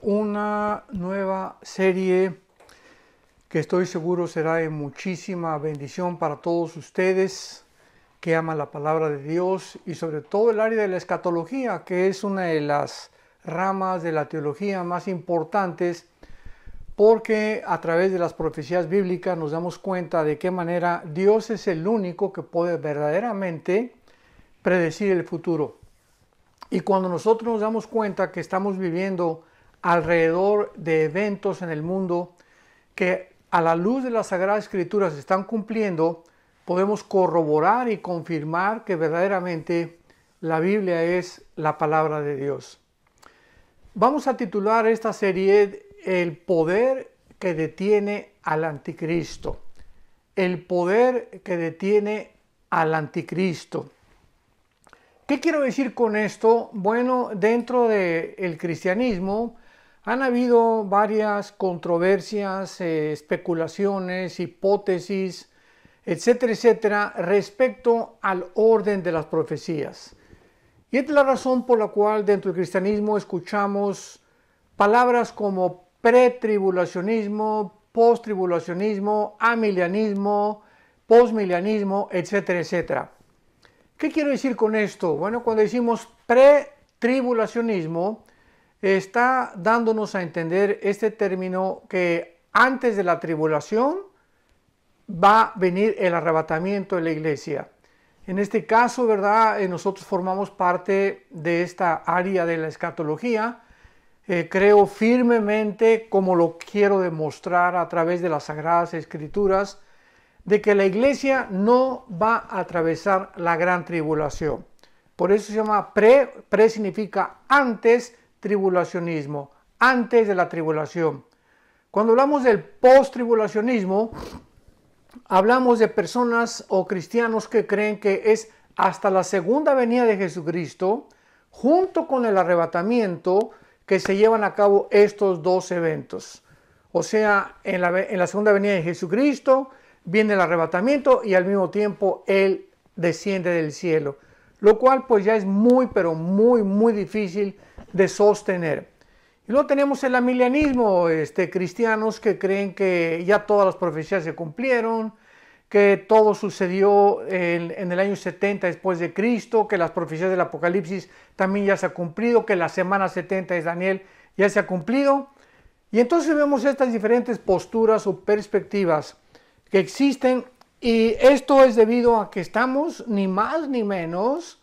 Una nueva serie que estoy seguro será de muchísima bendición para todos ustedes que aman la palabra de Dios y sobre todo el área de la escatología, que es una de las ramas de la teología más importantes, porque a través de las profecías bíblicas nos damos cuenta de qué manera Dios es el único que puede verdaderamente predecir el futuro. Y cuando nosotros nos damos cuenta que estamos viviendo alrededor de eventos en el mundo que a la luz de las Sagradas Escrituras se están cumpliendo, podemos corroborar y confirmar que verdaderamente la Biblia es la palabra de Dios. Vamos a titular esta serie El poder que detiene al anticristo. El poder que detiene al anticristo. ¿Qué quiero decir con esto? Bueno, dentro del cristianismo han habido varias controversias, especulaciones, hipótesis, etcétera, etcétera, respecto al orden de las profecías. Y esta es la razón por la cual dentro del cristianismo escuchamos palabras como pretribulacionismo, posttribulacionismo, amilianismo, postmilianismo, etcétera, etcétera. ¿Qué quiero decir con esto? Bueno, cuando decimos pretribulacionismo, está dándonos a entender este término que antes de la tribulación va a venir el arrebatamiento de la iglesia. En este caso, ¿verdad? Nosotros formamos parte de esta área de la escatología. Creo firmemente, como lo quiero demostrar a través de las Sagradas Escrituras, de que la iglesia no va a atravesar la gran tribulación. Por eso se llama pre significa antes tribulacionismo, antes de la tribulación. Cuando hablamos del post-tribulacionismo, hablamos de personas o cristianos que creen que es hasta la segunda venida de Jesucristo, junto con el arrebatamiento, que se llevan a cabo estos dos eventos. O sea, en la segunda venida de Jesucristo viene el arrebatamiento y al mismo tiempo Él desciende del cielo. Lo cual pues ya es muy, pero muy difícil de sostener. Y luego tenemos el amilianismo, cristianos que creen que ya todas las profecías se cumplieron, que todo sucedió en el año 70 después de Cristo, que las profecías del Apocalipsis también ya se ha cumplido, que la semana 70 de Daniel ya se ha cumplido. Y entonces vemos estas diferentes posturas o perspectivas que existen, y esto es debido a que estamos ni más ni menos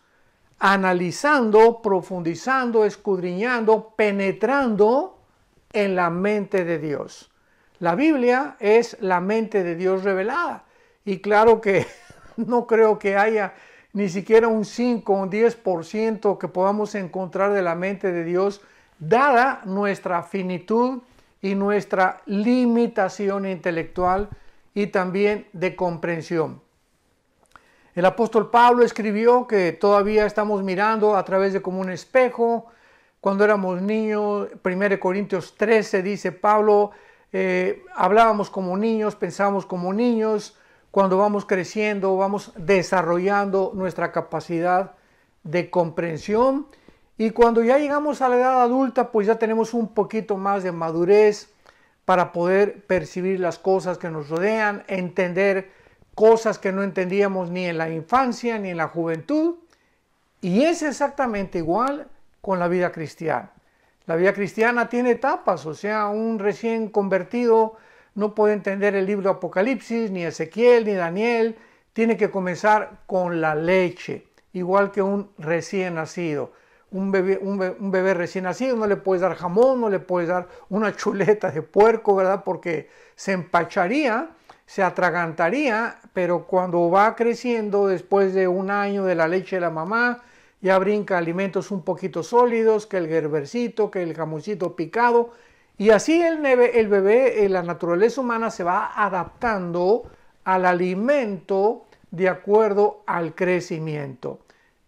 analizando, profundizando, escudriñando, penetrando en la mente de Dios. La Biblia es la mente de Dios revelada, y claro que no creo que haya ni siquiera un 5 o un 10% que podamos encontrar de la mente de Dios, dada nuestra finitud y nuestra limitación intelectual y también de comprensión. El apóstol Pablo escribió que todavía estamos mirando a través de como un espejo. Cuando éramos niños, 1 Corintios 13 dice Pablo, hablábamos como niños, pensábamos como niños. Cuando vamos creciendo, vamos desarrollando nuestra capacidad de comprensión. Y cuando ya llegamos a la edad adulta, pues ya tenemos un poquito más de madurez para poder percibir las cosas que nos rodean, entender cosas que no entendíamos ni en la infancia ni en la juventud. Y es exactamente igual con la vida cristiana. La vida cristiana tiene etapas, o sea, un recién convertido no puede entender el libro de Apocalipsis, ni Ezequiel, ni Daniel. Tiene que comenzar con la leche, igual que un recién nacido. Un bebé recién nacido no le puedes dar jamón, no le puedes dar una chuleta de puerco, ¿verdad? Porque se empacharía, se atragantaría, pero cuando va creciendo, después de un año de la leche de la mamá, ya brinca alimentos un poquito sólidos, que el gerbercito, que el jamoncito picado, y así el bebé, la naturaleza humana se va adaptando al alimento de acuerdo al crecimiento.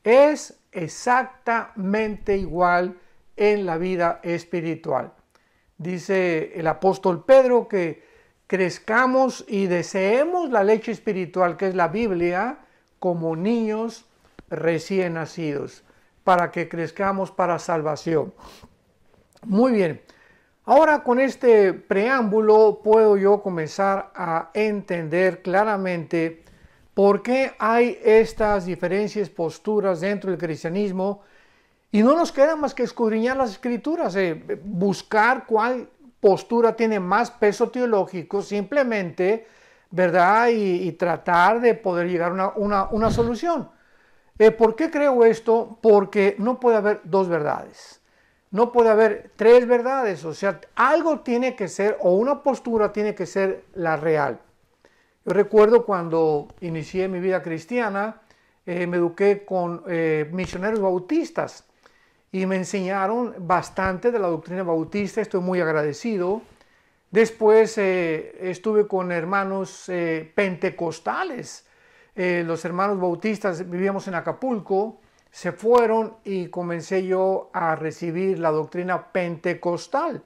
Es exactamente igual en la vida espiritual. Dice el apóstol Pedro que crezcamos y deseemos la leche espiritual, que es la Biblia, como niños recién nacidos, para que crezcamos para salvación. Muy bien. Ahora con este preámbulo puedo yo comenzar a entender claramente por qué hay estas diferentes posturas dentro del cristianismo y no nos queda más que escudriñar las escrituras, buscar cuál postura tiene más peso teológico simplemente, ¿verdad? Y tratar de poder llegar a una solución. ¿Por qué creo esto? Porque no puede haber dos verdades. No puede haber tres verdades, o sea, algo tiene que ser, o una postura tiene que ser la real. Yo recuerdo cuando inicié mi vida cristiana, me eduqué con misioneros bautistas y me enseñaron bastante de la doctrina bautista, estoy muy agradecido. Después estuve con hermanos pentecostales, los hermanos bautistas, vivíamos en Acapulco, se fueron y comencé yo a recibir la doctrina pentecostal,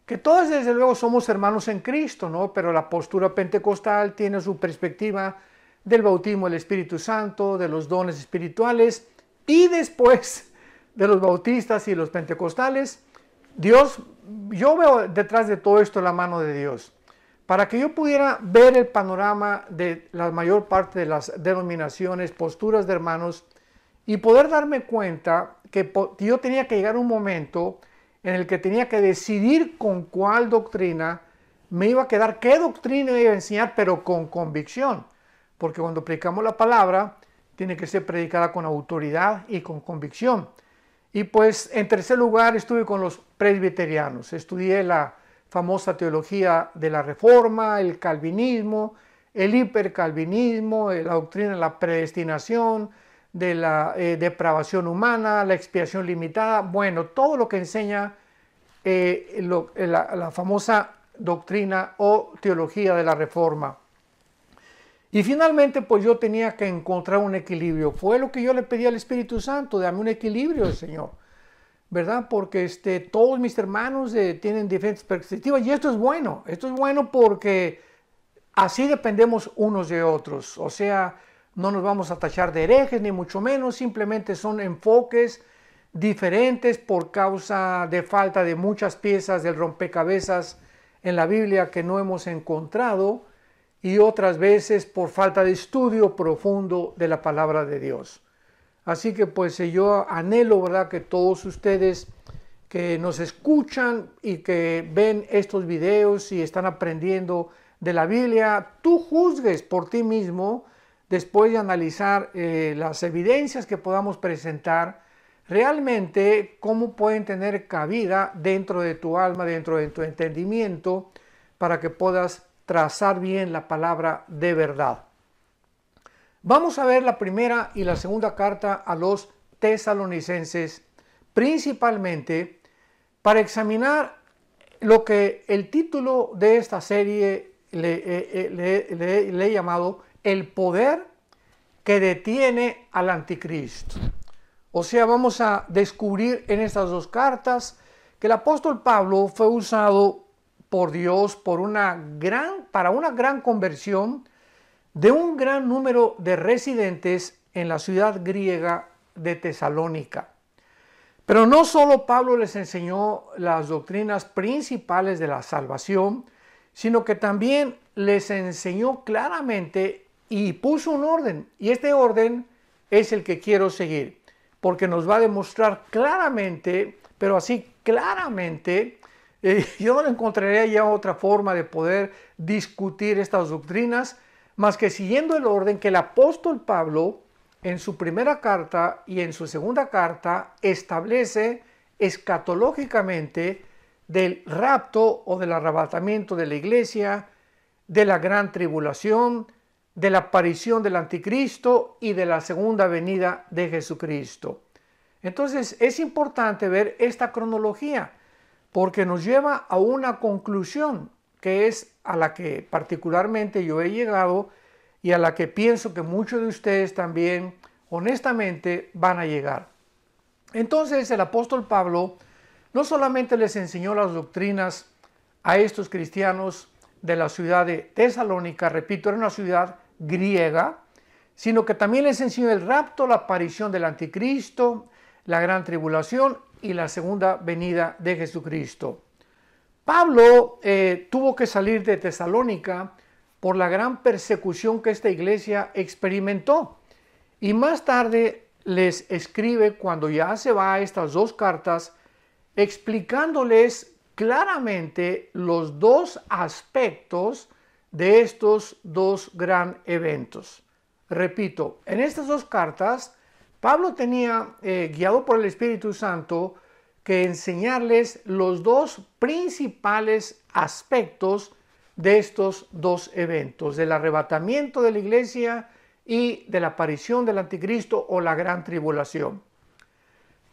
que todos desde luego somos hermanos en Cristo, ¿no? Pero la postura pentecostal tiene su perspectiva del bautismo del Espíritu Santo, de los dones espirituales, y después de los bautistas y los pentecostales, yo veo detrás de todo esto la mano de Dios. Para que yo pudiera ver el panorama de la mayor parte de las denominaciones, posturas de hermanos, y poder darme cuenta que yo tenía que llegar a un momento en el que tenía que decidir con cuál doctrina me iba a quedar, qué doctrina iba a enseñar, pero con convicción. Porque cuando predicamos la palabra, tiene que ser predicada con autoridad y con convicción. Y pues en tercer lugar estuve con los presbiterianos. Estudié la famosa teología de la Reforma, el calvinismo, el hipercalvinismo, la doctrina de la predestinación, de la depravación humana, la expiación limitada, bueno, todo lo que enseña la famosa doctrina o teología de la Reforma. Y finalmente, pues yo tenía que encontrar un equilibrio. Fue lo que yo le pedí al Espíritu Santo, dame un equilibrio, Señor, ¿verdad? Porque todos mis hermanos tienen diferentes perspectivas y esto es bueno porque así dependemos unos de otros, o sea, no nos vamos a tachar de herejes, ni mucho menos, simplemente son enfoques diferentes por causa de falta de muchas piezas del rompecabezas en la Biblia que no hemos encontrado y otras veces por falta de estudio profundo de la palabra de Dios. Así que pues yo anhelo, ¿verdad?, que todos ustedes que nos escuchan y que ven estos videos y están aprendiendo de la Biblia, tú juzgues por ti mismo después de analizar las evidencias que podamos presentar, realmente cómo pueden tener cabida dentro de tu alma, dentro de tu entendimiento, para que puedas trazar bien la palabra de verdad. Vamos a ver la primera y la segunda carta a los tesalonicenses, principalmente para examinar lo que el título de esta serie le he llamado el poder que detiene al anticristo. O sea, vamos a descubrir en estas dos cartas que el apóstol Pablo fue usado por Dios para una gran conversión de un gran número de residentes en la ciudad griega de Tesalónica. Pero no solo Pablo les enseñó las doctrinas principales de la salvación, sino que también les enseñó claramente y puso un orden. Y este orden es el que quiero seguir, porque nos va a demostrar claramente, pero así claramente, yo no encontraría ya otra forma de poder discutir estas doctrinas, más que siguiendo el orden que el apóstol Pablo en su primera carta y en su segunda carta establece escatológicamente del rapto o del arrebatamiento de la iglesia, de la gran tribulación, de la aparición del anticristo y de la segunda venida de Jesucristo. Entonces es importante ver esta cronología porque nos lleva a una conclusión que es a la que particularmente yo he llegado y a la que pienso que muchos de ustedes también honestamente van a llegar. Entonces el apóstol Pablo no solamente les enseñó las doctrinas a estos cristianos de la ciudad de Tesalónica, repito, era una ciudad griega, sino que también les enseñó el rapto, la aparición del anticristo, la gran tribulación y la segunda venida de Jesucristo. Pablo tuvo que salir de Tesalónica por la gran persecución que esta iglesia experimentó. Y más tarde les escribe, cuando ya se va a estas dos cartas, explicándoles claramente los dos aspectos de estos dos gran eventos. Repito, en estas dos cartas, Pablo tenía, guiado por el Espíritu Santo, que enseñarles los dos principales aspectos de estos dos eventos, del arrebatamiento de la iglesia y de la aparición del anticristo o la gran tribulación.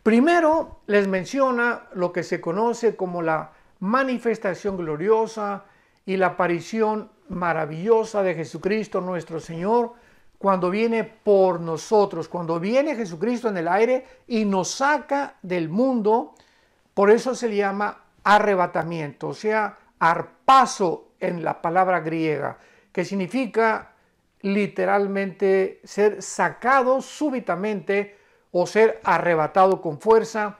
Primero les menciona lo que se conoce como la manifestación gloriosa y la aparición maravillosa de Jesucristo nuestro Señor, cuando viene por nosotros, cuando viene Jesucristo en el aire y nos saca del mundo. Por eso se le llama arrebatamiento, o sea, harpazo en la palabra griega, que significa literalmente ser sacado súbitamente o ser arrebatado con fuerza,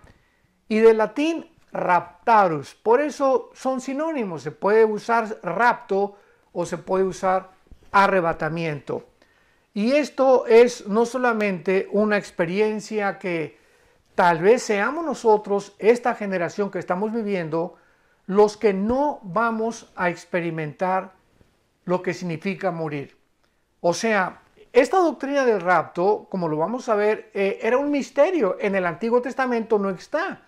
y del latín raptarus. Por eso son sinónimos, se puede usar rapto o se puede usar arrebatamiento. Y esto es no solamente una experiencia que tal vez seamos nosotros, esta generación que estamos viviendo, los que no vamos a experimentar lo que significa morir. O sea, esta doctrina del rapto, como lo vamos a ver, era un misterio. En el Antiguo Testamento no está.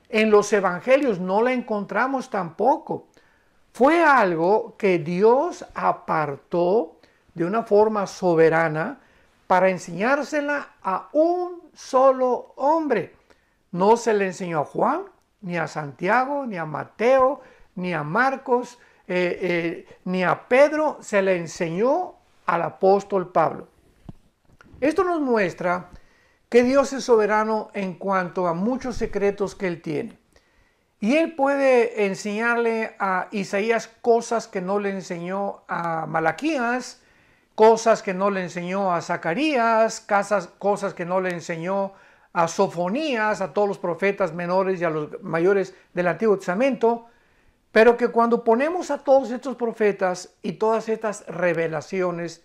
En los Evangelios no la encontramos tampoco. Fue algo que Dios apartó de una forma soberana para enseñársela a un solo hombre. No se le enseñó a Juan, ni a Santiago, ni a Mateo, ni a Marcos, ni a Pedro, se le enseñó al apóstol Pablo. Esto nos muestra que Dios es soberano en cuanto a muchos secretos que Él tiene. Y Él puede enseñarle a Isaías cosas que no le enseñó a Malaquías, cosas que no le enseñó a Zacarías, cosas que no le enseñó a Sofonías, a todos los profetas menores y a los mayores del Antiguo Testamento, pero que cuando ponemos a todos estos profetas y todas estas revelaciones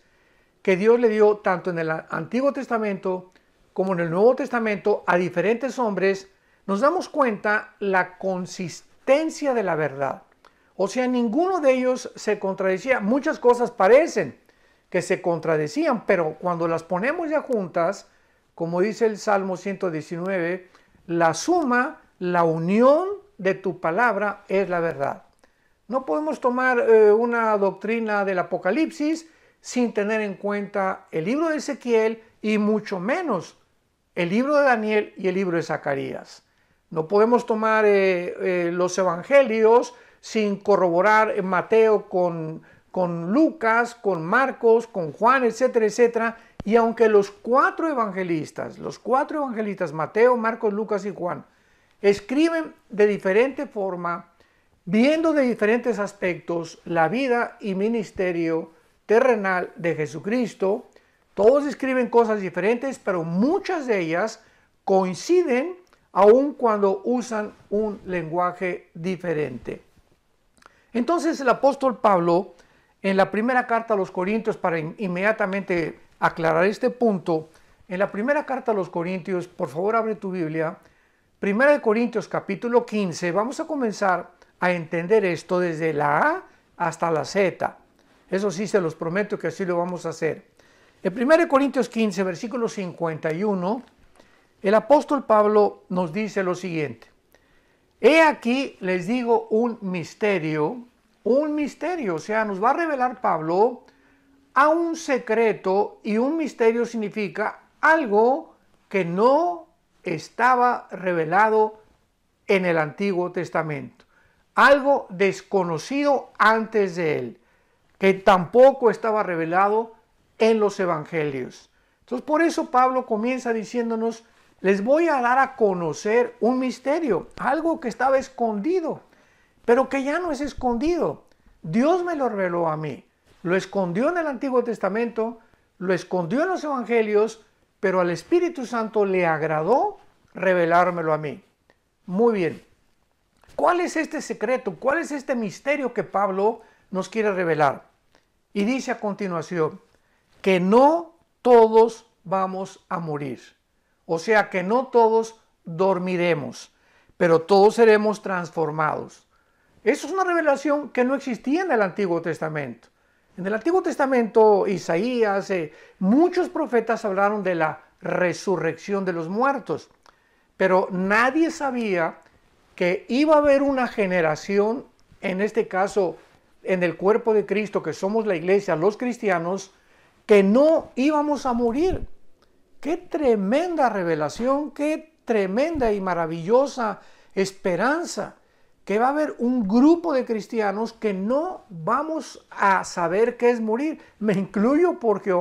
que Dios le dio tanto en el Antiguo Testamento como en el Nuevo Testamento a diferentes hombres, nos damos cuenta la consistencia de la verdad. O sea, ninguno de ellos se contradecía. Muchas cosas parecen que se contradecían, pero cuando las ponemos ya juntas, como dice el Salmo 119, la suma, la unión de tu palabra es la verdad. No podemos tomar una doctrina del Apocalipsis sin tener en cuenta el libro de Ezequiel y mucho menos el libro de Daniel y el libro de Zacarías. No podemos tomar los evangelios sin corroborar Mateo con Lucas, con Marcos, con Juan, etcétera, etcétera. Y aunque los cuatro evangelistas, Mateo, Marcos, Lucas y Juan, escriben de diferente forma, viendo de diferentes aspectos la vida y ministerio terrenal de Jesucristo, todos escriben cosas diferentes, pero muchas de ellas coinciden aun cuando usan un lenguaje diferente. Entonces el apóstol Pablo, en la primera carta a los Corintios, para inmediatamente aclarar este punto, en la primera carta a los Corintios, por favor abre tu Biblia, Primera de Corintios capítulo 15, vamos a comenzar a entender esto desde la A hasta la Z. Eso sí, se los prometo que así lo vamos a hacer. En 1 Corintios 15, versículo 51, el apóstol Pablo nos dice lo siguiente: he aquí les digo un misterio, o sea, nos va a revelar Pablo a un secreto, y un misterio significa algo que no estaba revelado en el Antiguo Testamento, algo desconocido antes de él, que tampoco estaba revelado en los evangelios. Entonces, por eso Pablo comienza diciéndonos: les voy a dar a conocer un misterio, algo que estaba escondido, pero que ya no es escondido. Dios me lo reveló a mí. Lo escondió en el Antiguo Testamento, lo escondió en los evangelios, pero al Espíritu Santo le agradó revelármelo a mí. Muy bien. ¿Cuál es este secreto? ¿Cuál es este misterio que Pablo nos quiere revelar? Y dice a continuación que no todos vamos a morir. O sea que no todos dormiremos, pero todos seremos transformados. Eso es una revelación que no existía en el Antiguo Testamento. En el Antiguo Testamento, Isaías, muchos profetas hablaron de la resurrección de los muertos, pero nadie sabía que iba a haber una generación, en este caso en el cuerpo de Cristo, que somos la iglesia, los cristianos, que no íbamos a morir. Qué tremenda revelación, qué tremenda y maravillosa esperanza, que va a haber un grupo de cristianos que no vamos a saber qué es morir. Me incluyo porque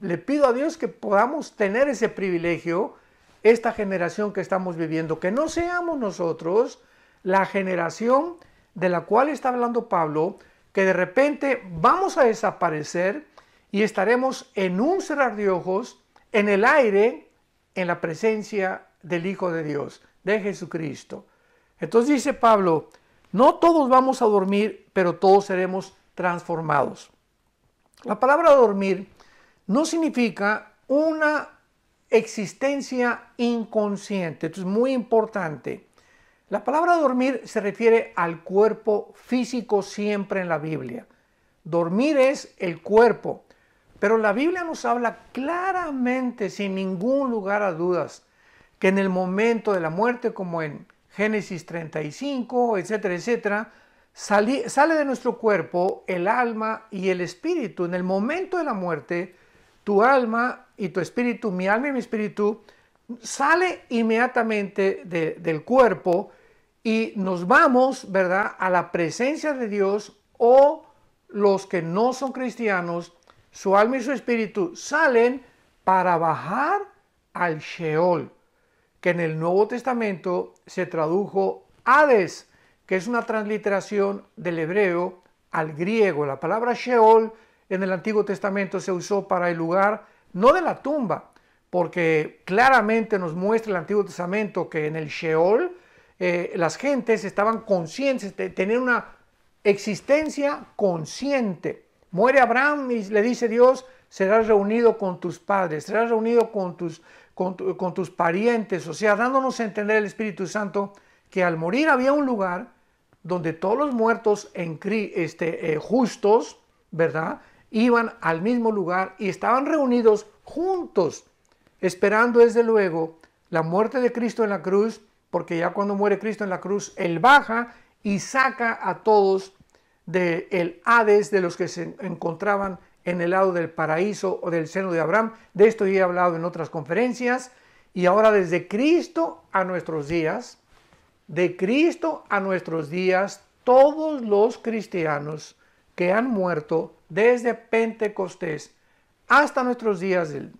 le pido a Dios que podamos tener ese privilegio, esta generación que estamos viviendo, que no seamos nosotros la generación de la cual está hablando Pablo, que de repente vamos a desaparecer y estaremos en un cerrar de ojos, en el aire, en la presencia del Hijo de Dios, de Jesucristo. Entonces dice Pablo, no todos vamos a dormir, pero todos seremos transformados. La palabra dormir no significa una existencia inconsciente. Esto es muy importante. La palabra dormir se refiere al cuerpo físico siempre en la Biblia. Dormir es el cuerpo, pero la Biblia nos habla claramente, sin ningún lugar a dudas, que en el momento de la muerte, como en Génesis 35, etcétera, etcétera, sale de nuestro cuerpo el alma y el espíritu. En el momento de la muerte, tu alma y tu espíritu, mi alma y mi espíritu, sale inmediatamente del cuerpo y nos vamos, ¿verdad?, a la presencia de Dios, o los que no son cristianos, su alma y su espíritu salen para bajar al Sheol, que en el Nuevo Testamento se tradujo Hades, que es una transliteración del hebreo al griego. La palabra Sheol en el Antiguo Testamento se usó para el lugar no de la tumba, porque claramente nos muestra el Antiguo Testamento que en el Sheol las gentes estaban conscientes, tenían una existencia consciente. Muere Abraham y le dice Dios, serás reunido con tus padres, serás reunido con tus parientes, o sea, dándonos a entender el Espíritu Santo que al morir había un lugar donde todos los muertos justos, ¿verdad?, iban al mismo lugar y estaban reunidos juntos, esperando desde luego la muerte de Cristo en la cruz, porque ya cuando muere Cristo en la cruz, Él baja y saca a todos del Hades, de los que se encontraban en el lado del paraíso o del seno de Abraham. De esto ya he hablado en otras conferencias. Y ahora desde Cristo a nuestros días, de Cristo a nuestros días, todos los cristianos que han muerto desde Pentecostés hasta nuestros días del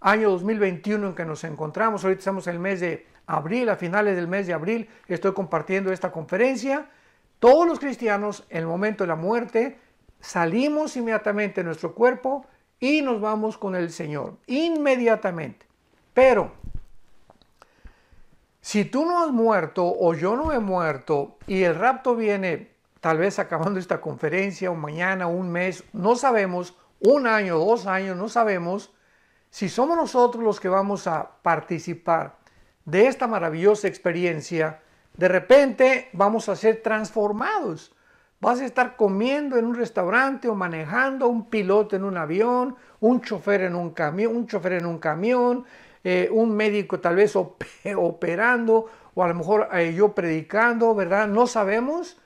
año 2021 en que nos encontramos, ahorita estamos en el mes de abril, a finales del mes de abril estoy compartiendo esta conferencia. Todos los cristianos en el momento de la muerte salimos inmediatamente de nuestro cuerpo y nos vamos con el Señor, inmediatamente. Pero si tú no has muerto o yo no he muerto y el rapto viene tal vez acabando esta conferencia o mañana, un mes, no sabemos, un año, 2 años, no sabemos si somos nosotros los que vamos a participar de esta maravillosa experiencia. De repente vamos a ser transformados. Vas a estar comiendo en un restaurante o manejando, un piloto en un avión, un chofer en un camión, un médico tal vez operando, o a lo mejor yo predicando, ¿verdad? No sabemos,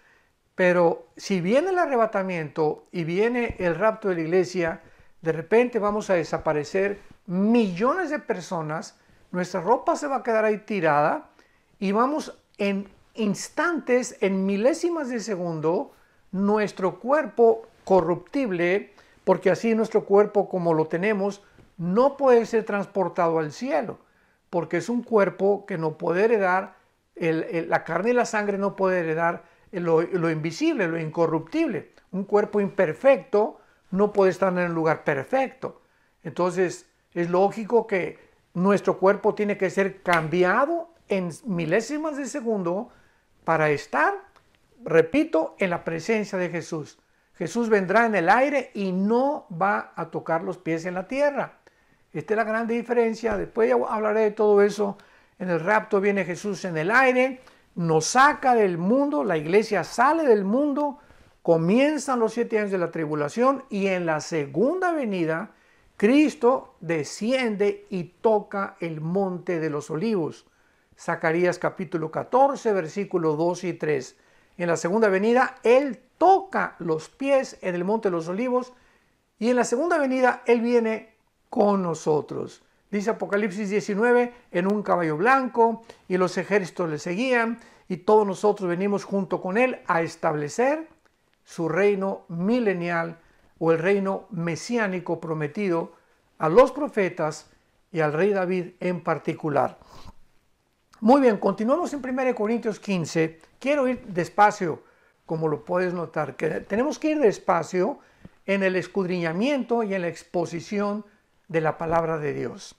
pero si viene el arrebatamiento y viene el rapto de la iglesia, de repente vamos a desaparecer millones de personas, nuestra ropa se va a quedar ahí tirada y vamos en instantes, en milésimas de segundo, nuestro cuerpo corruptible, porque así nuestro cuerpo como lo tenemos no puede ser transportado al cielo, porque es un cuerpo que no puede heredar, la carne y la sangre no puede heredar lo invisible, lo incorruptible. Un cuerpo imperfecto no puede estar en el lugar perfecto. Entonces es lógico que nuestro cuerpo tiene que ser cambiado en milésimas de segundo para estar, repito, en la presencia de Jesús. Jesús vendrá en el aire y no va a tocar los pies en la tierra. Esta es la gran diferencia. Después ya hablaré de todo eso. En el rapto viene Jesús en el aire, nos saca del mundo, la iglesia sale del mundo, comienzan los 7 años de la tribulación y en la segunda venida Cristo desciende y toca el monte de los olivos. Zacarías capítulo 14, versículos 2 y 3. En la segunda venida Él toca los pies en el monte de los olivos y en la segunda venida Él viene con nosotros. Dice Apocalipsis 19, en un caballo blanco y los ejércitos le seguían y todos nosotros venimos junto con Él a establecer su reino milenial o el reino mesiánico prometido a los profetas y al rey David en particular. Muy bien, continuamos en 1 Corintios 15. Quiero ir despacio, como lo puedes notar, que tenemos que ir despacio en el escudriñamiento y en la exposición de la palabra de Dios.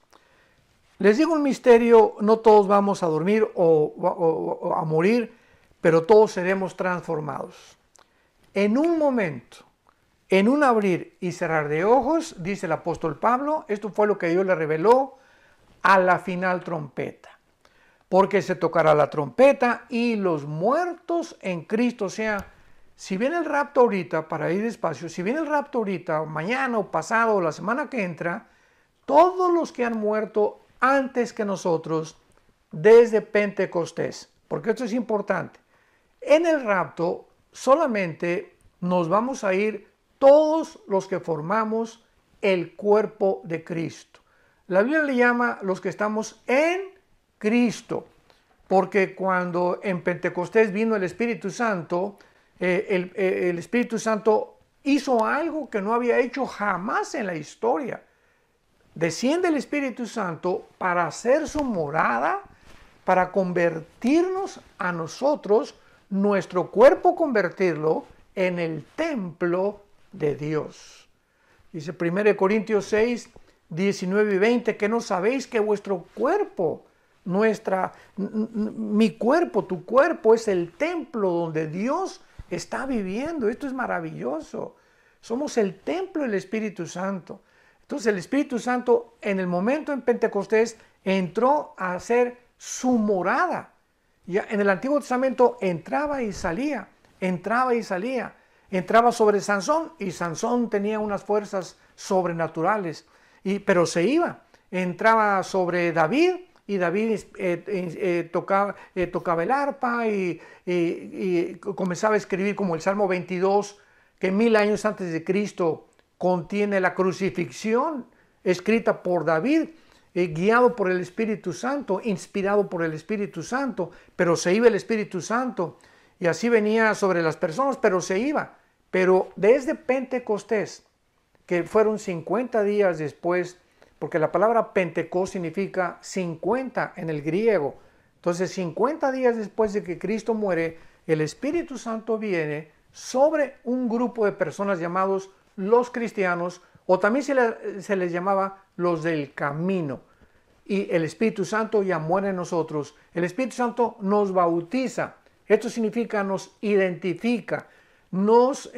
Les digo un misterio, no todos vamos a dormir o a morir, pero todos seremos transformados. En un momento, en un abrir y cerrar de ojos, dice el apóstol Pablo, esto fue lo que Dios le reveló a la final trompeta. Porque se tocará la trompeta y los muertos en Cristo, o sea, si viene el rapto ahorita, para ir despacio, si viene el rapto ahorita, mañana o pasado o la semana que entra, todos los que han muerto antes que nosotros desde Pentecostés, porque esto es importante, en el rapto solamente nos vamos a ir todos los que formamos el cuerpo de Cristo. La Biblia le llama los que estamos en Cristo, porque cuando en Pentecostés vino el Espíritu Santo, el Espíritu Santo hizo algo que no había hecho jamás en la historia. Desciende el Espíritu Santo para hacer su morada, para convertirnos a nosotros, nuestro cuerpo convertirlo en el templo de Dios. Dice 1 Corintios 6, 19 y 20, que no sabéis que vuestro cuerpo, mi cuerpo, tu cuerpo es el templo donde Dios está viviendo. Esto es maravilloso. Somos el templo del Espíritu Santo. Entonces el Espíritu Santo en el momento en Pentecostés entró a hacer su morada. Ya en el Antiguo Testamento entraba y salía, entraba y salía. Entraba sobre Sansón y Sansón tenía unas fuerzas sobrenaturales, pero se iba. Entraba sobre David y David tocaba el arpa y comenzaba a escribir como el Salmo 22, que 1000 años antes de Cristo contiene la crucifixión escrita por David, guiado por el Espíritu Santo, inspirado por el Espíritu Santo, pero se iba el Espíritu Santo y así venía sobre las personas, pero se iba. Pero desde Pentecostés, que fueron 50 días después, porque la palabra Pentecostés significa 50 en el griego, entonces 50 días después de que Cristo muere, el Espíritu Santo viene sobre un grupo de personas llamados los cristianos, o también se les llamaba los del camino. Y el Espíritu Santo ya muere en nosotros. El Espíritu Santo nos bautiza. Esto significa nos identifica, nos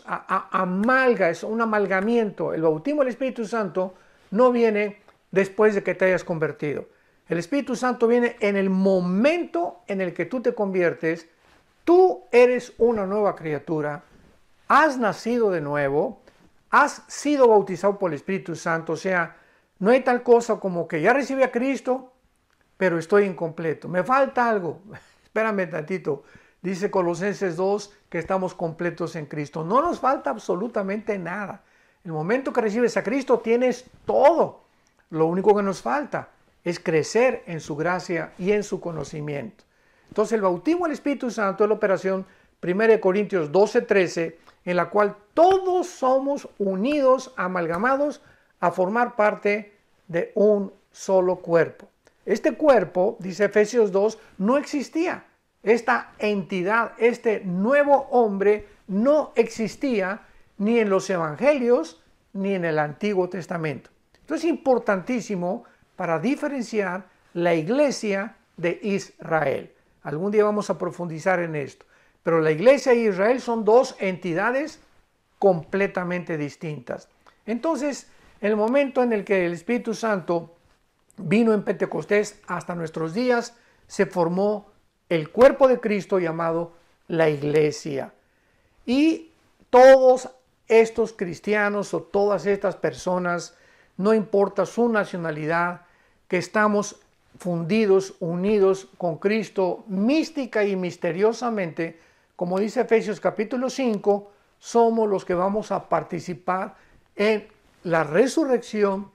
amalga, es un amalgamiento. El bautismo del Espíritu Santo no viene después de que te hayas convertido. El Espíritu Santo viene en el momento en el que tú te conviertes. Tú eres una nueva criatura. Has nacido de nuevo, has sido bautizado por el Espíritu Santo, o sea, no hay tal cosa como que ya recibí a Cristo, pero estoy incompleto, me falta algo. Espérame tantito, dice Colosenses 2 que estamos completos en Cristo. No nos falta absolutamente nada. El momento que recibes a Cristo tienes todo. Lo único que nos falta es crecer en su gracia y en su conocimiento. Entonces el bautismo del Espíritu Santo es la operación 1 Corintios 12, 13, en la cual todos somos unidos, amalgamados a formar parte de un solo cuerpo. Este cuerpo, dice Efesios 2, no existía. Esta entidad, este nuevo hombre, no existía ni en los evangelios ni en el Antiguo Testamento. Entonces es importantísimo para diferenciar la iglesia de Israel. Algún día vamos a profundizar en esto. Pero la iglesia y Israel son dos entidades completamente distintas. Entonces, el momento en el que el Espíritu Santo vino en Pentecostés hasta nuestros días, se formó el cuerpo de Cristo llamado la iglesia. Y todos estos cristianos o todas estas personas, no importa su nacionalidad, que estamos fundidos, unidos con Cristo mística y misteriosamente, como dice Efesios capítulo 5, somos los que vamos a participar en la resurrección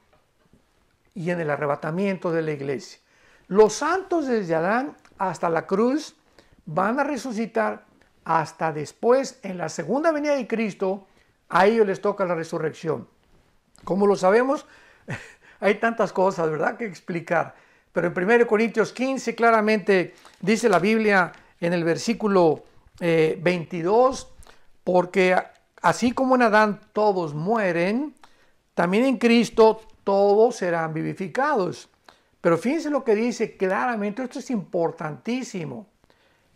y en el arrebatamiento de la iglesia. Los santos desde Adán hasta la cruz van a resucitar hasta después, en la segunda venida de Cristo, a ellos les toca la resurrección. Como lo sabemos, hay tantas cosas, ¿verdad?, que explicar. Pero en 1 Corintios 15 claramente dice la Biblia en el versículo 22, porque así como en Adán todos mueren, también en Cristo todos serán vivificados. Pero fíjense lo que dice claramente, esto es importantísimo.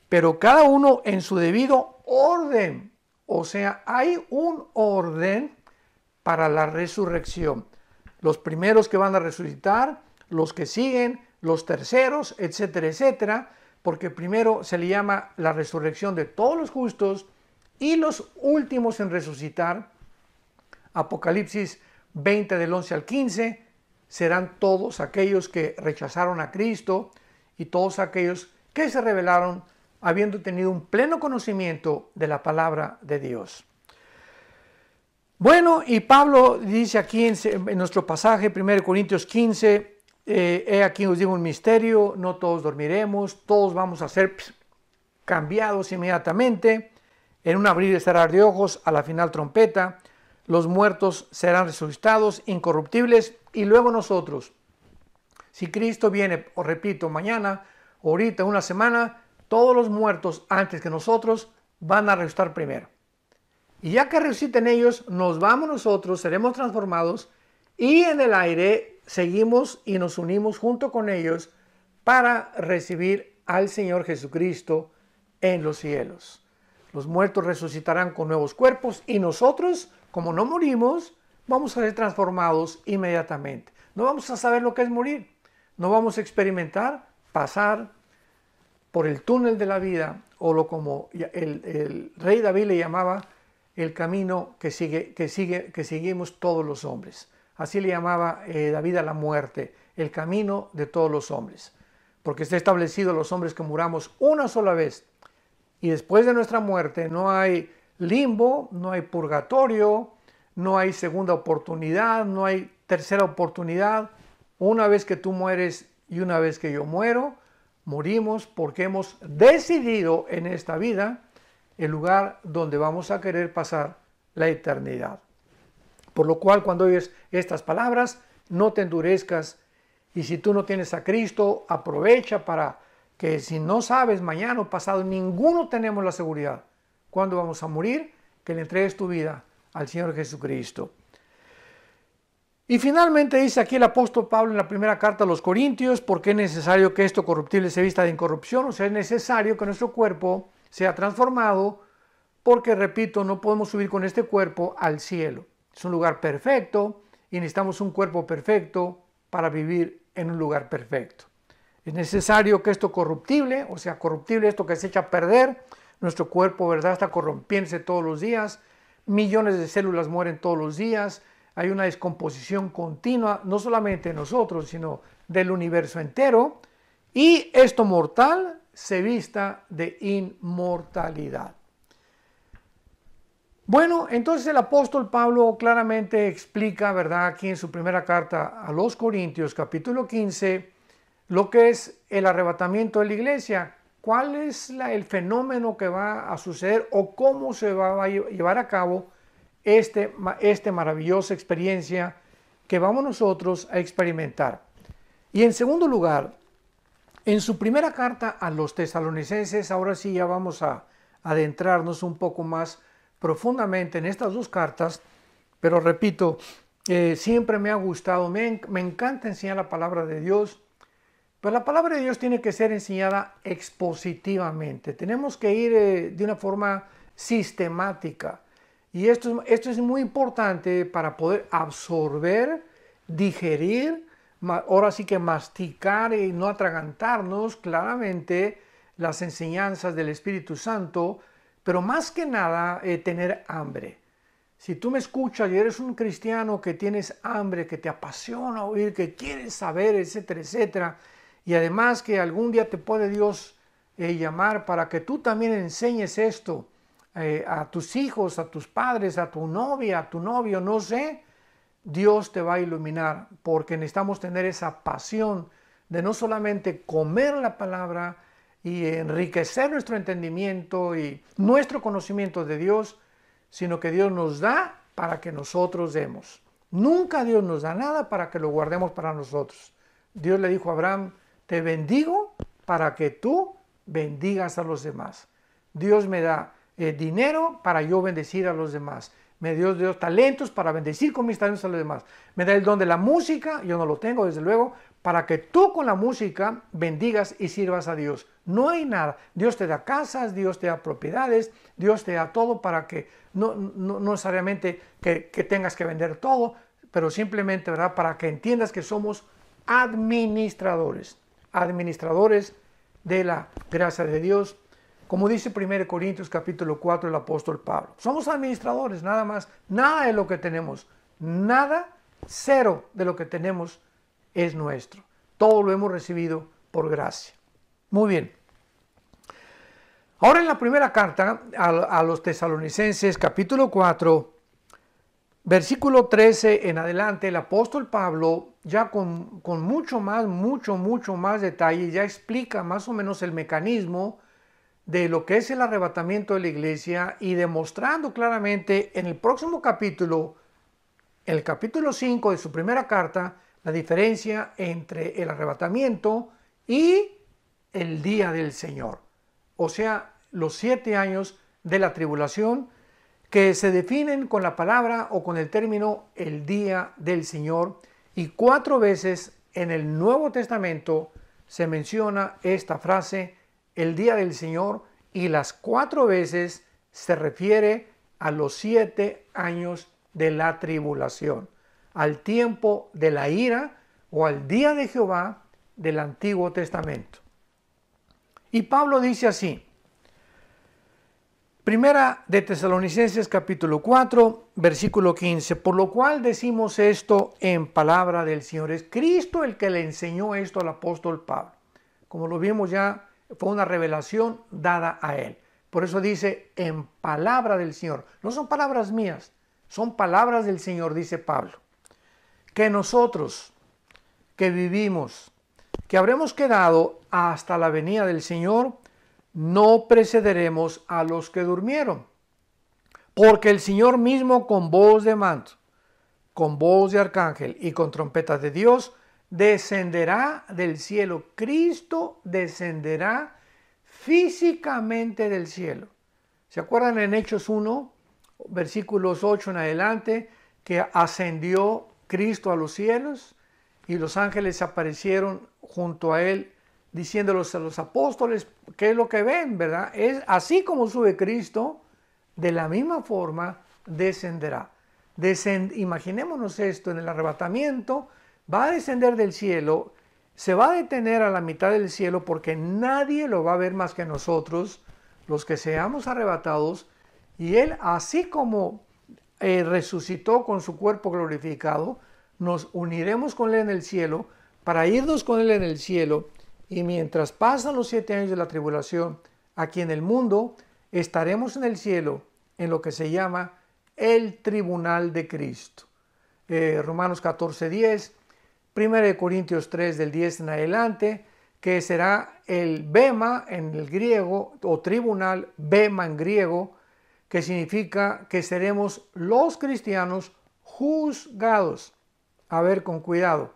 Pero cada uno en su debido orden. O sea, hay un orden para la resurrección. Los primeros que van a resucitar, los que siguen, los terceros, etcétera, etcétera. Porque primero se le llama la resurrección de todos los justos y los últimos en resucitar, Apocalipsis 20 del 11 al 15, serán todos aquellos que rechazaron a Cristo y todos aquellos que se rebelaron habiendo tenido un pleno conocimiento de la palabra de Dios. Bueno, y Pablo dice aquí en nuestro pasaje, 1 Corintios 15, he aquí os digo un misterio, no todos dormiremos, todos vamos a ser cambiados inmediatamente, en un abrir y cerrar de ojos, a la final trompeta, los muertos serán resucitados, incorruptibles, y luego nosotros. Si Cristo viene, os repito, mañana, ahorita, una semana, todos los muertos antes que nosotros van a resucitar primero. Y ya que resuciten ellos, nos vamos nosotros, seremos transformados, y en el aire seguimos y nos unimos junto con ellos para recibir al Señor Jesucristo en los cielos. Los muertos resucitarán con nuevos cuerpos y nosotros, como no morimos, vamos a ser transformados inmediatamente. No vamos a saber lo que es morir. No vamos a experimentar pasar por el túnel de la vida o lo como el rey David le llamaba el camino que seguimos todos los hombres. Así le llamaba David a la muerte, el camino de todos los hombres. Porque está establecido los hombres que muramos una sola vez. Y después de nuestra muerte no hay limbo, no hay purgatorio, no hay segunda oportunidad, no hay tercera oportunidad. Una vez que tú mueres y una vez que yo muero, morimos porque hemos decidido en esta vida el lugar donde vamos a querer pasar la eternidad. Por lo cual, cuando oyes estas palabras, no te endurezcas. Y si tú no tienes a Cristo, aprovecha para que si no sabes mañana o pasado, ninguno tenemos la seguridad. ¿Cuándo vamos a morir? Que le entregues tu vida al Señor Jesucristo. Y finalmente dice aquí el apóstol Pablo en la primera carta a los Corintios, porque es necesario que esto corruptible se vista de incorrupción, o sea, es necesario que nuestro cuerpo sea transformado, porque, repito, no podemos subir con este cuerpo al cielo. Es un lugar perfecto y necesitamos un cuerpo perfecto para vivir en un lugar perfecto. Es necesario que esto corruptible, o sea, corruptible, esto que se echa a perder, nuestro cuerpo, ¿verdad?, está corrompiéndose todos los días, millones de células mueren todos los días, hay una descomposición continua, no solamente de nosotros, sino del universo entero, y esto mortal se vista de inmortalidad. Bueno, entonces el apóstol Pablo claramente explica, ¿verdad?, aquí en su primera carta a los Corintios, capítulo 15, lo que es el arrebatamiento de la iglesia, cuál es el fenómeno que va a suceder o cómo se va a llevar a cabo esta maravillosa experiencia que vamos nosotros a experimentar. Y en segundo lugar, en su primera carta a los tesalonicenses, ahora sí ya vamos a adentrarnos un poco más profundamente en estas dos cartas, pero repito, siempre me ha gustado, me encanta enseñar la palabra de Dios, Pero la palabra de Dios tiene que ser enseñada expositivamente. Tenemos que ir de una forma sistemática. Y esto es muy importante para poder absorber, digerir, ahora sí que masticar y no atragantarnos claramente las enseñanzas del Espíritu Santo, pero más que nada tener hambre. Si tú me escuchas y eres un cristiano que tienes hambre, que te apasiona oír, que quieres saber, etcétera, etcétera, y además que algún día te puede Dios llamar para que tú también enseñes esto a tus hijos, a tus padres, a tu novia, a tu novio, no sé, Dios te va a iluminar, porque necesitamos tener esa pasión de no solamente comer la palabra y enriquecer nuestro entendimiento y nuestro conocimiento de Dios, sino que Dios nos da para que nosotros demos. Nunca Dios nos da nada para que lo guardemos para nosotros. Dios le dijo a Abraham, te bendigo para que tú bendigas a los demás. Dios me da dinero para yo bendecir a los demás. Me dio talentos para bendecir con mis talentos a los demás. Me da el don de la música, yo no lo tengo desde luego, para que tú con la música bendigas y sirvas a Dios. No hay nada. Dios te da casas, Dios te da propiedades, Dios te da todo para que no necesariamente que tengas que vender todo, pero simplemente, ¿verdad?, para que entiendas que somos administradores de la gracia de Dios. Como dice 1 Corintios capítulo 4 el apóstol Pablo. Somos administradores, nada más. Nada de lo que tenemos, nada, cero de lo que tenemos es nuestro. Todo lo hemos recibido por gracia. Muy bien. Ahora en la primera carta a los Tesalonicenses capítulo 4, versículo 13 en adelante, el apóstol Pablo ya con mucho más detalle ya explica más o menos el mecanismo de lo que es el arrebatamiento de la iglesia y demostrando claramente en el próximo capítulo, el capítulo 5 de su primera carta, la diferencia entre el arrebatamiento y el día del Señor. O sea, los 7 años de la tribulación que se definen con la palabra o con el término el día del Señor. Y 4 veces en el Nuevo Testamento se menciona esta frase, el día del Señor, y las 4 veces se refiere a los 7 años de la tribulación, al tiempo de la ira o al día de Jehová del Antiguo Testamento. Y Pablo dice así, Primera de Tesalonicenses capítulo 4, versículo 15, por lo cual decimos esto en palabra del Señor. Es Cristo el que le enseñó esto al apóstol Pablo. Como lo vimos ya, fue una revelación dada a él. Por eso dice en palabra del Señor. No son palabras mías, son palabras del Señor, dice Pablo. Que nosotros, que vivimos, que habremos quedado hasta la venida del Señor, no precederemos a los que durmieron. Porque el Señor mismo con voz de mando, con voz de arcángel y con trompeta de Dios, descenderá del cielo. Cristo descenderá físicamente del cielo. ¿Se acuerdan en Hechos 1, versículos 8 en adelante, que ascendió Cristo a los cielos y los ángeles aparecieron junto a él, diciéndolos a los apóstoles qué es lo que ven, ¿verdad? Es así como sube Cristo, de la misma forma descenderá. Imaginémonos esto, en el arrebatamiento va a descender del cielo, se va a detener a la mitad del cielo porque nadie lo va a ver más que nosotros, los que seamos arrebatados, y él, así como resucitó con su cuerpo glorificado, nos uniremos con él en el cielo para irnos con él en el cielo. Y mientras pasan los 7 años de la tribulación aquí en el mundo, estaremos en el cielo en lo que se llama el tribunal de Cristo. Romanos 14:10, 1 Corintios 3 del 10 en adelante, que será el bema en el griego, o tribunal, bema en griego, que significa que seremos los cristianos juzgados. A ver, con cuidado.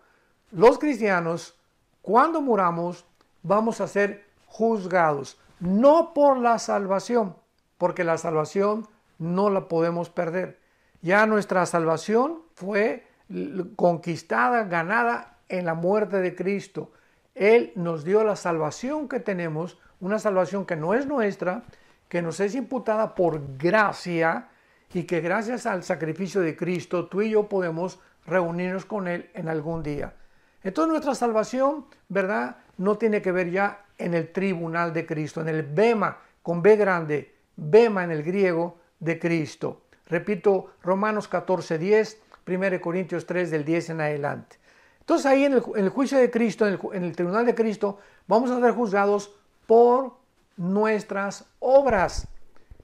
Los cristianos, cuando muramos, vamos a ser juzgados, no por la salvación, porque la salvación no la podemos perder. Ya nuestra salvación fue conquistada, ganada en la muerte de Cristo. Él nos dio la salvación que tenemos, una salvación que no es nuestra, que nos es imputada por gracia y que gracias al sacrificio de Cristo tú y yo podemos reunirnos con Él en algún día. Entonces nuestra salvación, ¿verdad?, no tiene que ver ya en el tribunal de Cristo, en el bema, con B grande, bema en el griego de Cristo. Repito, Romanos 14:10, 1 Corintios 3 del 10 en adelante. Entonces ahí en el juicio de Cristo, en el tribunal de Cristo, vamos a ser juzgados por nuestras obras.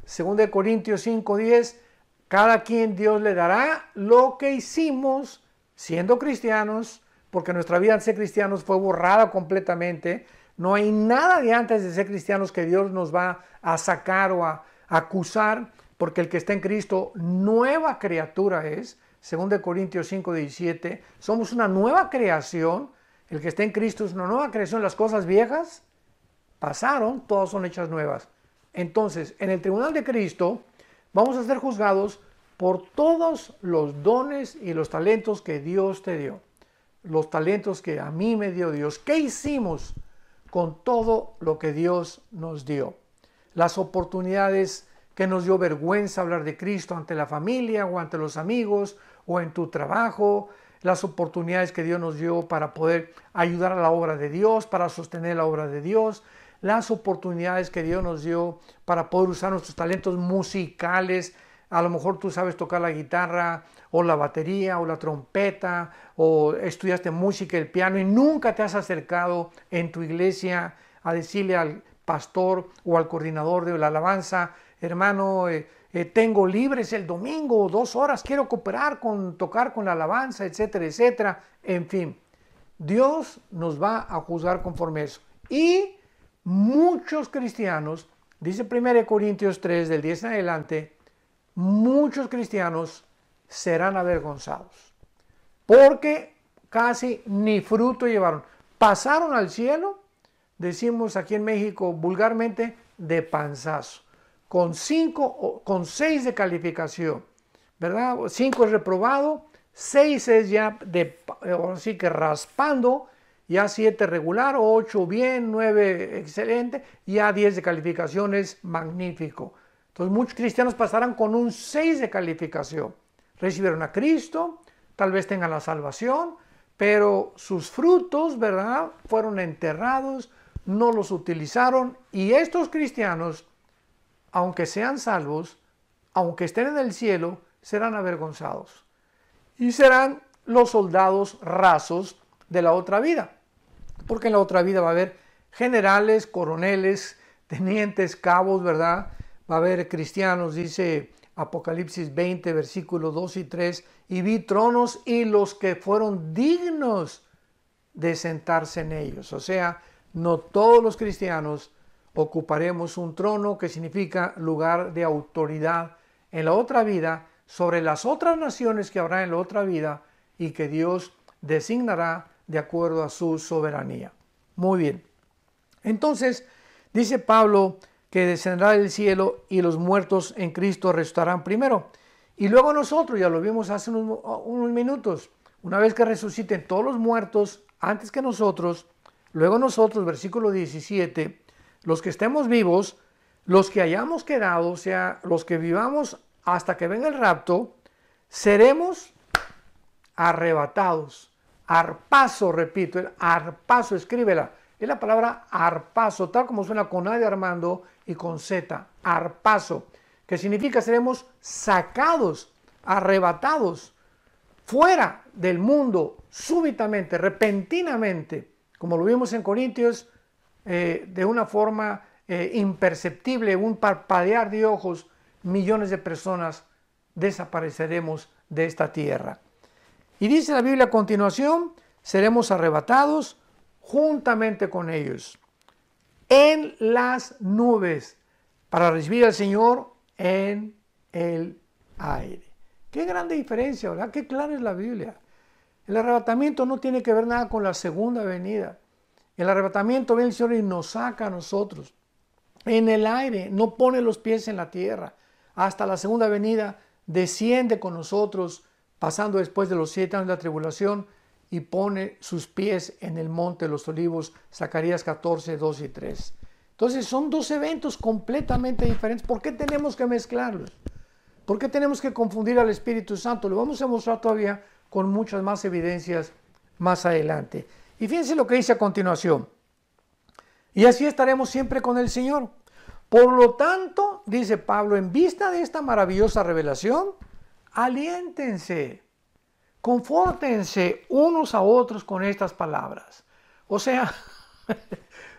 2 Corintios 5:10, cada quien Dios le dará lo que hicimos siendo cristianos, porque nuestra vida de ser cristianos fue borrada completamente. No hay nada de antes de ser cristianos que Dios nos va a sacar o a acusar, porque el que está en Cristo, nueva criatura es. 2 Corintios 5:17, somos una nueva creación. El que está en Cristo es una nueva creación. Las cosas viejas pasaron, todas son hechas nuevas. Entonces, en el tribunal de Cristo, vamos a ser juzgados por todos los dones y los talentos que Dios te dio. Los talentos que a mí me dio Dios. ¿Qué hicimos con todo lo que Dios nos dio? Las oportunidades que nos dio vergüenza hablar de Cristo ante la familia o ante los amigos o en tu trabajo. Las oportunidades que Dios nos dio para poder ayudar a la obra de Dios, para sostener la obra de Dios. Las oportunidades que Dios nos dio para poder usar nuestros talentos musicales. A lo mejor tú sabes tocar la guitarra o la batería o la trompeta o estudiaste música, el piano y nunca te has acercado en tu iglesia a decirle al pastor o al coordinador de la alabanza, hermano, tengo libres el domingo 2 horas, quiero cooperar con tocar con la alabanza, etcétera, etcétera. En fin, Dios nos va a juzgar conforme a eso. Y muchos cristianos, dice 1 Corintios 3 del 10 en adelante, muchos cristianos serán avergonzados porque casi ni fruto llevaron. Pasaron al cielo, decimos aquí en México vulgarmente, de panzazo, con 5 o con 6 de calificación, ¿verdad? 5 es reprobado, 6 es ya así que raspando, ya 7 regular, 8 bien, 9 excelente, ya 10 de calificación es magnífico. Entonces muchos cristianos pasarán con un 6 de calificación. Recibieron a Cristo, tal vez tengan la salvación, pero sus frutos, ¿verdad?, fueron enterrados, no los utilizaron. Y estos cristianos, aunque sean salvos, aunque estén en el cielo, serán avergonzados. Y serán los soldados rasos de la otra vida. Porque en la otra vida va a haber generales, coroneles, tenientes, cabos, ¿verdad? Va a haber cristianos, dice Apocalipsis 20, versículos 2 y 3, y vi tronos y los que fueron dignos de sentarse en ellos. O sea, no todos los cristianos ocuparemos un trono, que significa lugar de autoridad en la otra vida, sobre las otras naciones que habrá en la otra vida y que Dios designará de acuerdo a su soberanía. Muy bien. Entonces, dice Pablo que descenderá del cielo y los muertos en Cristo resucitarán primero. Y luego nosotros, ya lo vimos hace unos minutos, una vez que resuciten todos los muertos antes que nosotros, luego nosotros, versículo 17, los que estemos vivos, los que hayamos quedado, o sea, los que vivamos hasta que venga el rapto, seremos arrebatados. Arpazo, repito, el arpazo, escríbela. Es la palabra arpazo, tal como suena con A de Armando y con Z, arpazo, que significa seremos sacados, arrebatados, fuera del mundo, súbitamente, repentinamente, como lo vimos en Corintios, de una forma imperceptible, un parpadear de ojos, millones de personas desapareceremos de esta tierra. Y dice la Biblia a continuación, seremos arrebatados juntamente con ellos en las nubes para recibir al Señor en el aire. Qué grande diferencia, ¿verdad? Qué clara es la Biblia. El arrebatamiento no tiene que ver nada con la segunda venida. El arrebatamiento viene el Señor y nos saca a nosotros en el aire, no pone los pies en la tierra. Hasta la segunda venida desciende con nosotros, pasando después de los 7 años de la tribulación, y pone sus pies en el monte de los olivos, Zacarías 14, 2 y 3. Entonces son dos eventos completamente diferentes. ¿Por qué tenemos que mezclarlos? ¿Por qué tenemos que confundir al Espíritu Santo? Lo vamos a mostrar todavía con muchas más evidencias más adelante. Y fíjense lo que dice a continuación. Y así estaremos siempre con el Señor. Por lo tanto, dice Pablo, en vista de esta maravillosa revelación, aliéntense, confórtense unos a otros con estas palabras. O sea,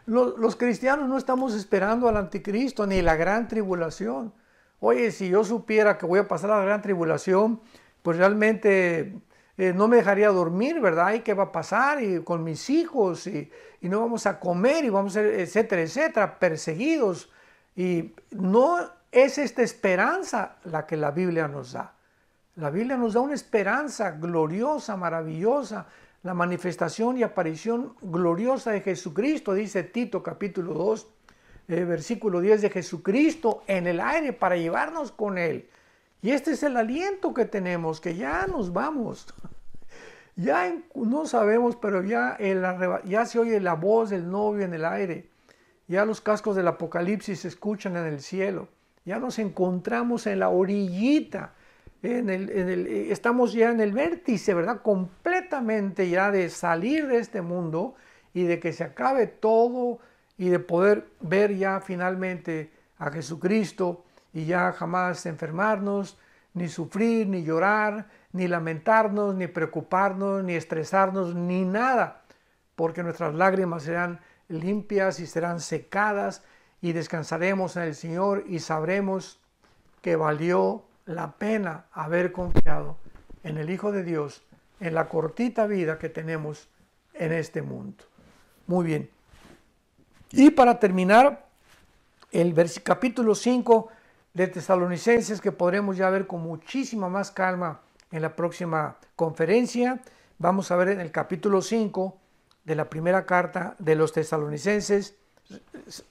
los cristianos no estamos esperando al anticristo ni la gran tribulación. Oye, si yo supiera que voy a pasar la gran tribulación, pues realmente no me dejaría dormir, ¿verdad? ¿Y qué va a pasar? Y con mis hijos, y no vamos a comer, y vamos a ser, etcétera, etcétera, perseguidos. Y no es esta esperanza la que la Biblia nos da. La Biblia nos da una esperanza gloriosa, maravillosa, la manifestación y aparición gloriosa de Jesucristo, dice Tito capítulo 2, versículo 10, de Jesucristo en el aire para llevarnos con Él. Y este es el aliento que tenemos, que ya nos vamos. Ya no sabemos, pero ya se oye la voz del novio en el aire. Ya los cascos del Apocalipsis se escuchan en el cielo. Ya nos encontramos en la orillita. Estamos ya en el vértice, ¿verdad? Completamente ya de salir de este mundo y de que se acabe todo y de poder ver ya finalmente a Jesucristo y ya jamás enfermarnos, ni sufrir, ni llorar, ni lamentarnos, ni preocuparnos, ni estresarnos, ni nada, porque nuestras lágrimas serán limpias y serán secadas y descansaremos en el Señor y sabremos que valió la pena haber confiado en el Hijo de Dios en la cortita vida que tenemos en este mundo. Muy bien. Y para terminar, el capítulo 5 de Tesalonicenses, que podremos ya ver con muchísima más calma en la próxima conferencia. Vamos a ver en el capítulo 5 de la primera carta de los Tesalonicenses.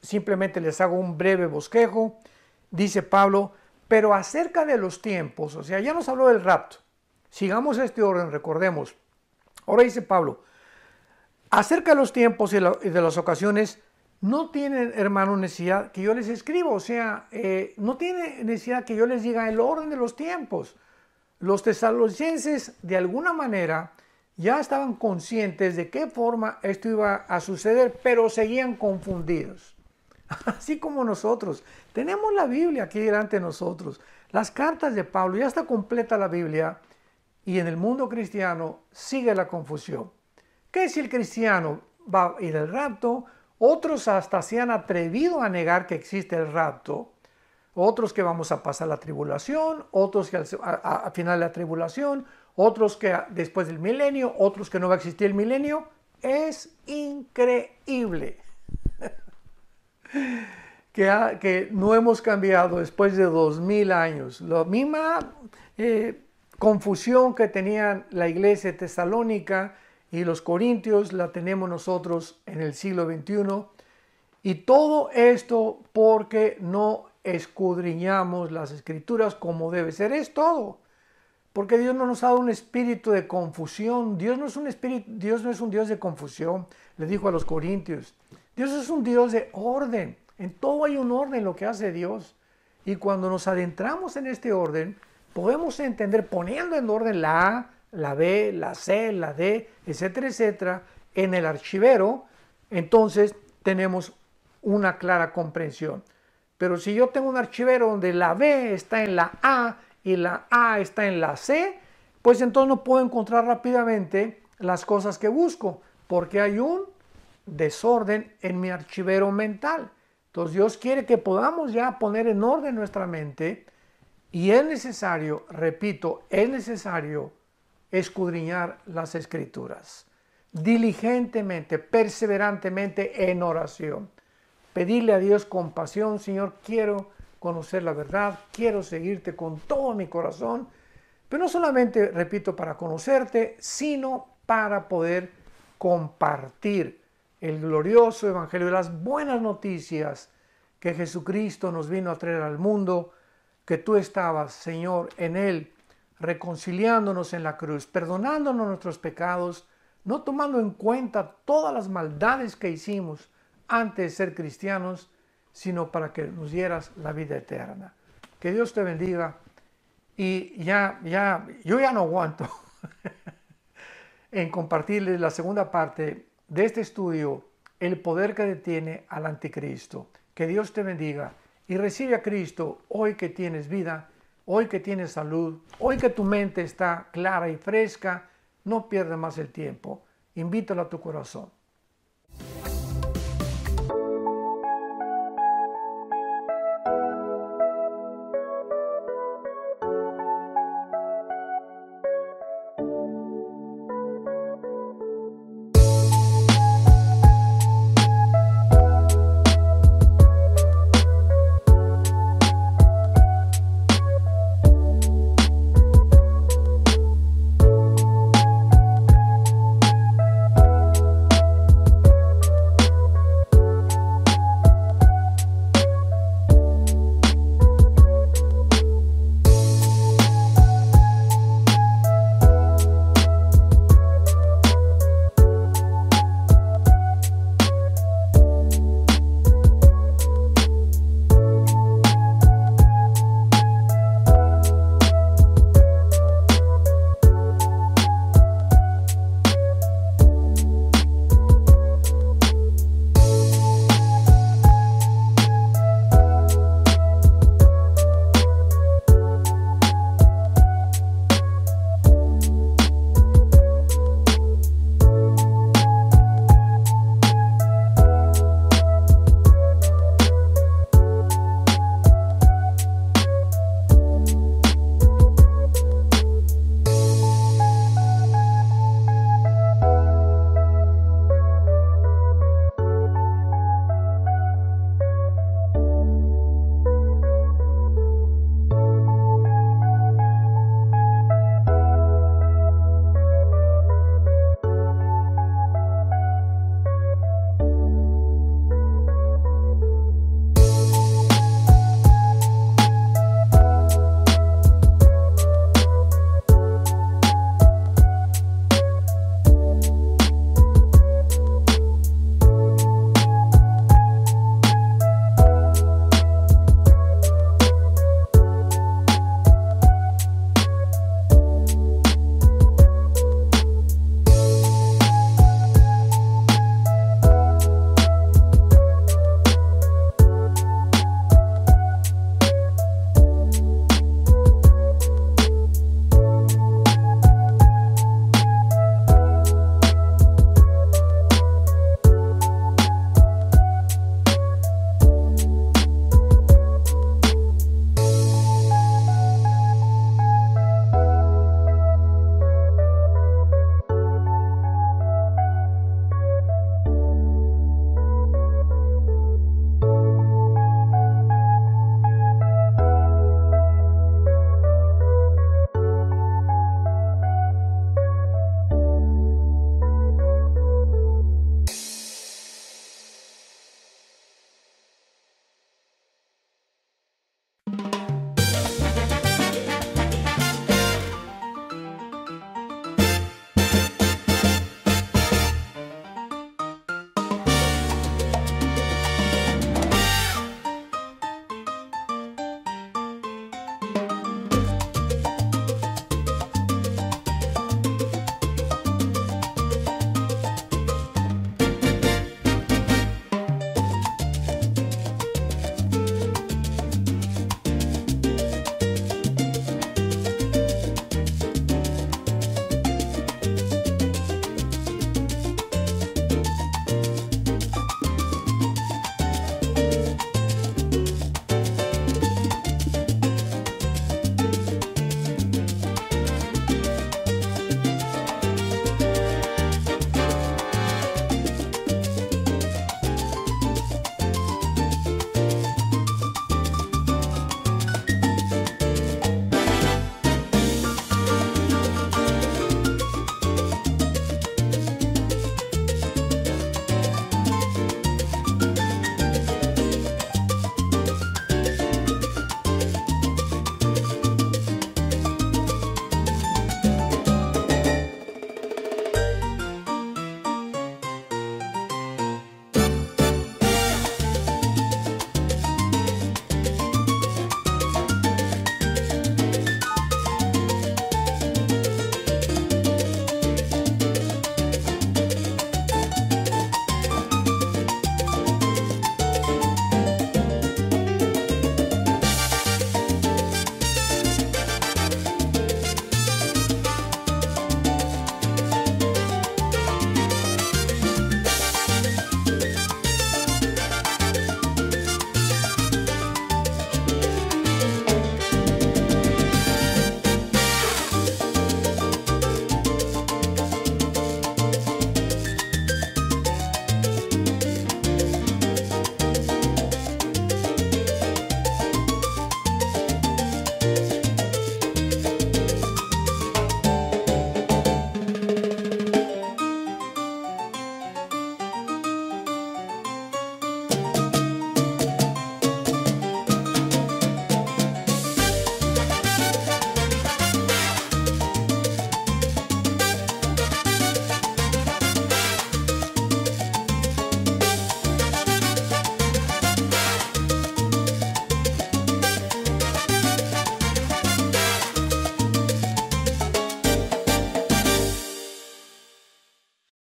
Simplemente les hago un breve bosquejo. Dice Pablo, pero acerca de los tiempos, o sea, ya nos habló del rapto. Sigamos este orden, recordemos. Ahora dice Pablo, acerca de los tiempos y de las ocasiones, no tienen, hermano, necesidad que yo les escriba, o sea, no tiene necesidad que yo les diga el orden de los tiempos. Los tesalonicenses, de alguna manera, ya estaban conscientes de qué forma esto iba a suceder, pero seguían confundidos. Así como nosotros. Tenemos la Biblia aquí delante de nosotros. Las cartas de Pablo, ya está completa la Biblia, y en el mundo cristiano sigue la confusión. ¿Qué si el cristiano va a ir al rapto? Otros hasta se han atrevido a negar que existe el rapto. Otros que vamos a pasar la tribulación, otros que al final de la tribulación, otros que después del milenio, otros que no va a existir el milenio. Es increíble que no hemos cambiado después de 2000 años. La misma confusión que tenían la iglesia tesalónica y los corintios la tenemos nosotros en el siglo XXI. Y todo esto porque no escudriñamos las escrituras como debe ser. Es todo. Porque Dios no nos ha dado un espíritu de confusión. Dios no es un Dios de confusión, le dijo a los corintios. Dios es un Dios de orden. En todo hay un orden en lo que hace Dios. Y cuando nos adentramos en este orden, podemos entender, poniendo en orden la A, la B, la C, la D, etcétera, etcétera, en el archivero, entonces tenemos una clara comprensión. Pero si yo tengo un archivero donde la B está en la A y la A está en la C, pues entonces no puedo encontrar rápidamente las cosas que busco, porque hay un desorden en mi archivero mental. Entonces Dios quiere que podamos ya poner en orden nuestra mente, y es necesario, repito, es necesario escudriñar las escrituras diligentemente, perseverantemente en oración. Pedirle a Dios compasión. Señor, quiero conocer la verdad, quiero seguirte con todo mi corazón, pero no solamente, repito, para conocerte, sino para poder compartir el glorioso evangelio de las buenas noticias que Jesucristo nos vino a traer al mundo, que tú estabas, Señor, en Él, reconciliándonos en la cruz, perdonándonos nuestros pecados, no tomando en cuenta todas las maldades que hicimos antes de ser cristianos, sino para que nos dieras la vida eterna. Que Dios te bendiga. Y yo ya no aguanto en compartirles la segunda parte de este estudio, el poder que detiene al anticristo. Que Dios te bendiga y recibe a Cristo hoy que tienes vida, hoy que tienes salud, hoy que tu mente está clara y fresca. No pierdas más el tiempo. Invítalo a tu corazón.